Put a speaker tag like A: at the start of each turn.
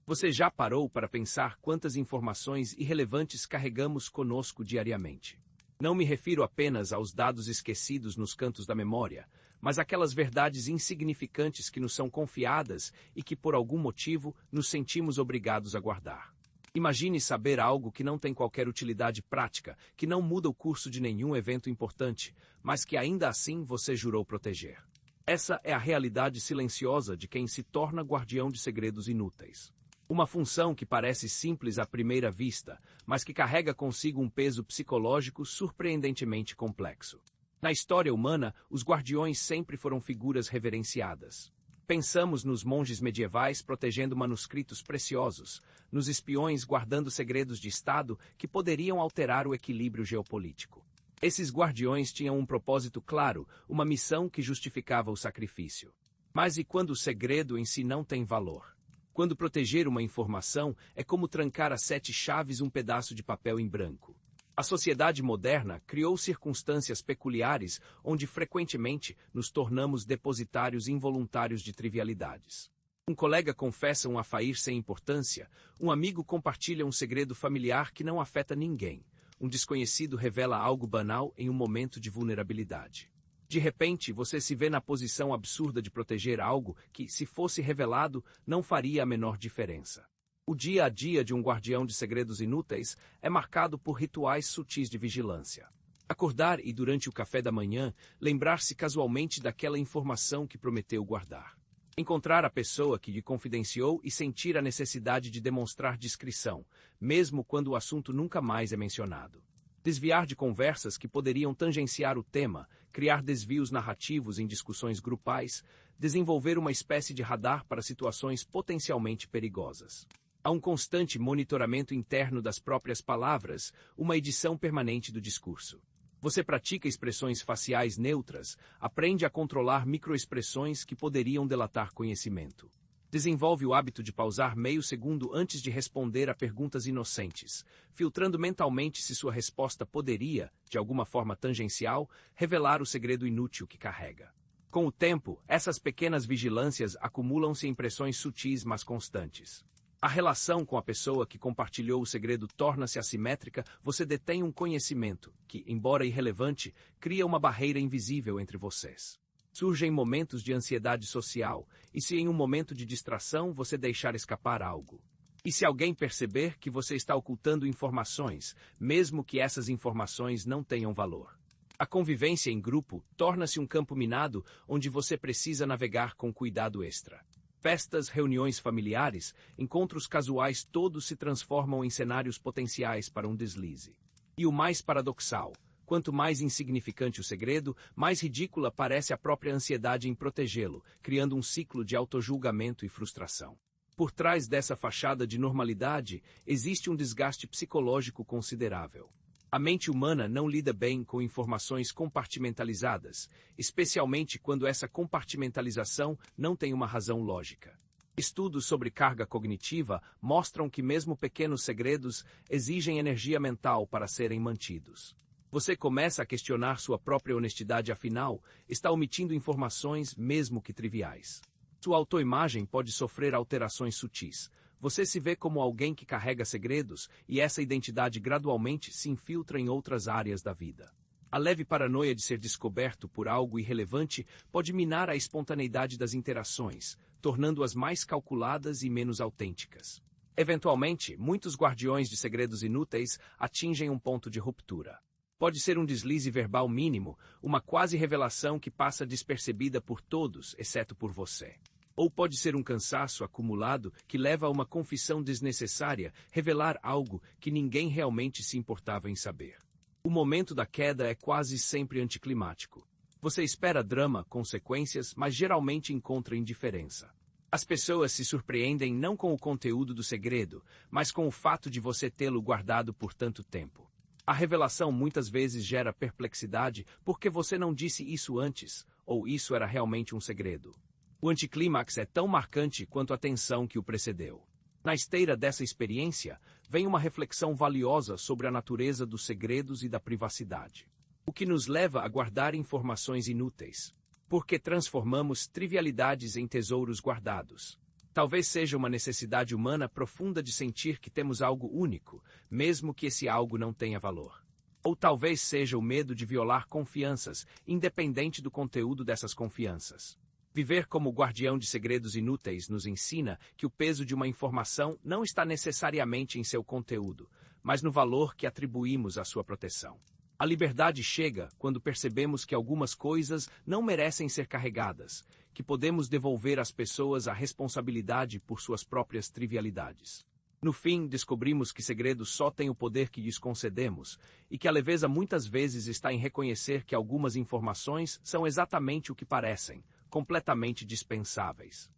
A: Você já parou para pensar quantas informações irrelevantes carregamos conosco diariamente? Não me refiro apenas aos dados esquecidos nos cantos da memória, mas aquelas verdades insignificantes que nos são confiadas e que, por algum motivo, nos sentimos obrigados a guardar. Imagine saber algo que não tem qualquer utilidade prática, que não muda o curso de nenhum evento importante, mas que ainda assim você jurou proteger. Essa é a realidade silenciosa de quem se torna guardião de segredos inúteis. Uma função que parece simples à primeira vista, mas que carrega consigo um peso psicológico surpreendentemente complexo. Na história humana, os guardiões sempre foram figuras reverenciadas. Pensamos nos monges medievais protegendo manuscritos preciosos, nos espiões guardando segredos de Estado que poderiam alterar o equilíbrio geopolítico. Esses guardiões tinham um propósito claro, uma missão que justificava o sacrifício. Mas e quando o segredo em si não tem valor? Quando proteger uma informação é como trancar a 7 chaves um pedaço de papel em branco. A sociedade moderna criou circunstâncias peculiares onde frequentemente nos tornamos depositários involuntários de trivialidades. Um colega confessa um afair sem importância, um amigo compartilha um segredo familiar que não afeta ninguém, um desconhecido revela algo banal em um momento de vulnerabilidade. De repente, você se vê na posição absurda de proteger algo que, se fosse revelado, não faria a menor diferença. O dia a dia de um guardião de segredos inúteis é marcado por rituais sutis de vigilância. Acordar e, durante o café da manhã, lembrar-se casualmente daquela informação que prometeu guardar. Encontrar a pessoa que lhe confidenciou e sentir a necessidade de demonstrar discrição, mesmo quando o assunto nunca mais é mencionado. Desviar de conversas que poderiam tangenciar o tema, criar desvios narrativos em discussões grupais, desenvolver uma espécie de radar para situações potencialmente perigosas. Há um constante monitoramento interno das próprias palavras, uma edição permanente do discurso. Você pratica expressões faciais neutras, aprende a controlar microexpressões que poderiam delatar conhecimento. Desenvolve o hábito de pausar meio segundo antes de responder a perguntas inocentes, filtrando mentalmente se sua resposta poderia, de alguma forma tangencial, revelar o segredo inútil que carrega. Com o tempo, essas pequenas vigilâncias acumulam-se em impressões sutis mas constantes. A relação com a pessoa que compartilhou o segredo torna-se assimétrica, você detém um conhecimento que, embora irrelevante, cria uma barreira invisível entre vocês. Surgem momentos de ansiedade social, e se em um momento de distração você deixar escapar algo? E se alguém perceber que você está ocultando informações, mesmo que essas informações não tenham valor? A convivência em grupo torna-se um campo minado onde você precisa navegar com cuidado extra. Festas, reuniões familiares, encontros casuais todos se transformam em cenários potenciais para um deslize. E o mais paradoxal, quanto mais insignificante o segredo, mais ridícula parece a própria ansiedade em protegê-lo, criando um ciclo de autojulgamento e frustração. Por trás dessa fachada de normalidade, existe um desgaste psicológico considerável. A mente humana não lida bem com informações compartimentalizadas, especialmente quando essa compartimentalização não tem uma razão lógica. Estudos sobre carga cognitiva mostram que mesmo pequenos segredos exigem energia mental para serem mantidos. Você começa a questionar sua própria honestidade, afinal, está omitindo informações mesmo que triviais. Sua autoimagem pode sofrer alterações sutis. Você se vê como alguém que carrega segredos e essa identidade gradualmente se infiltra em outras áreas da vida. A leve paranoia de ser descoberto por algo irrelevante pode minar a espontaneidade das interações, tornando-as mais calculadas e menos autênticas. Eventualmente, muitos guardiões de segredos inúteis atingem um ponto de ruptura. Pode ser um deslize verbal mínimo, uma quase revelação que passa despercebida por todos, exceto por você. Ou pode ser um cansaço acumulado que leva a uma confissão desnecessária, revelar algo que ninguém realmente se importava em saber. O momento da queda é quase sempre anticlimático. Você espera drama, consequências, mas geralmente encontra indiferença. As pessoas se surpreendem não com o conteúdo do segredo, mas com o fato de você tê-lo guardado por tanto tempo. A revelação muitas vezes gera perplexidade porque você não disse isso antes, ou isso era realmente um segredo. O anticlímax é tão marcante quanto a tensão que o precedeu. Na esteira dessa experiência, vem uma reflexão valiosa sobre a natureza dos segredos e da privacidade. O que nos leva a guardar informações inúteis? Porque transformamos trivialidades em tesouros guardados. Talvez seja uma necessidade humana profunda de sentir que temos algo único, mesmo que esse algo não tenha valor. Ou talvez seja o medo de violar confianças, independente do conteúdo dessas confianças. Viver como guardião de segredos inúteis nos ensina que o peso de uma informação não está necessariamente em seu conteúdo, mas no valor que atribuímos à sua proteção. A liberdade chega quando percebemos que algumas coisas não merecem ser carregadas, que podemos devolver às pessoas a responsabilidade por suas próprias trivialidades. No fim, descobrimos que segredos só têm o poder que lhes concedemos, e que a leveza muitas vezes está em reconhecer que algumas informações são exatamente o que parecem, completamente dispensáveis.